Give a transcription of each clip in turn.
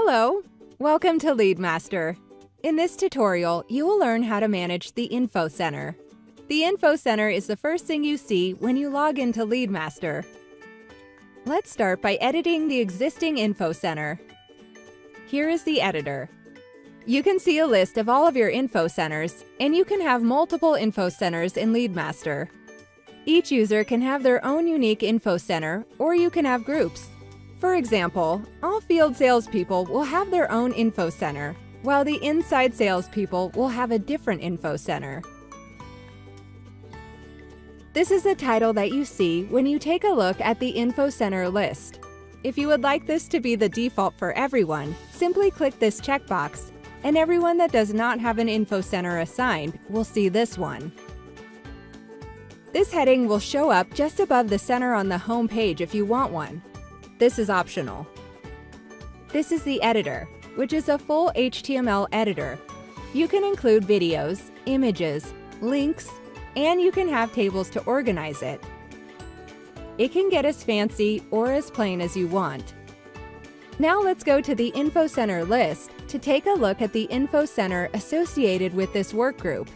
Hello! Welcome to LeadMaster. In this tutorial, you will learn how to manage the Info Center. The Info Center is the first thing you see when you log into LeadMaster. Let's start by editing the existing Info Center. Here is the editor. You can see a list of all of your Info Centers, and you can have multiple Info Centers in LeadMaster. Each user can have their own unique Info Center, or you can have groups. For example, all field salespeople will have their own Info Center, while the inside salespeople will have a different Info Center. This is the title that you see when you take a look at the Info Center list. If you would like this to be the default for everyone, simply click this checkbox, and everyone that does not have an Info Center assigned will see this one. This heading will show up just above the center on the home page if you want one. This is optional. This is the editor, which is a full HTML editor. You can include videos, images, links, and you can have tables to organize it. It can get as fancy or as plain as you want. Now let's go to the Info Center list to take a look at the Info Center associated with this workgroup.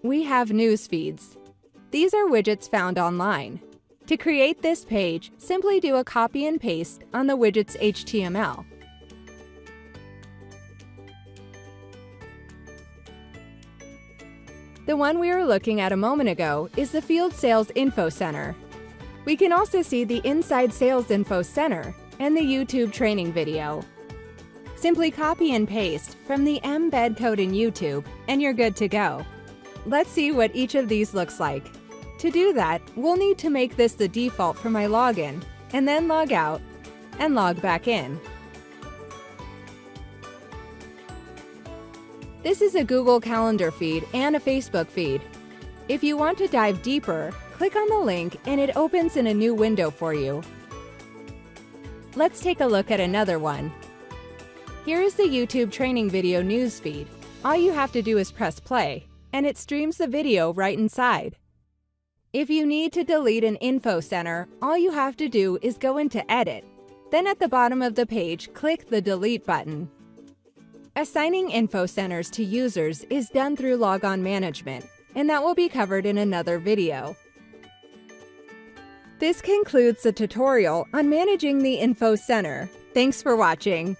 We have news feeds. These are widgets found online. To create this page, simply do a copy and paste on the widget's HTML. The one we were looking at a moment ago is the Field Sales Info Center. We can also see the Inside Sales Info Center and the YouTube training video. Simply copy and paste from the embed code in YouTube and you're good to go. Let's see what each of these looks like. To do that, we'll need to make this the default for my login, and then log out and log back in. This is a Google Calendar feed and a Facebook feed. If you want to dive deeper, click on the link and it opens in a new window for you. Let's take a look at another one. Here is the YouTube training video news feed. All you have to do is press play, and it streams the video right inside. If you need to delete an Info Center, all you have to do is go into Edit. Then at the bottom of the page, click the Delete button. Assigning Info Centers to users is done through Logon Management, and that will be covered in another video. This concludes the tutorial on managing the Info Center. Thanks for watching.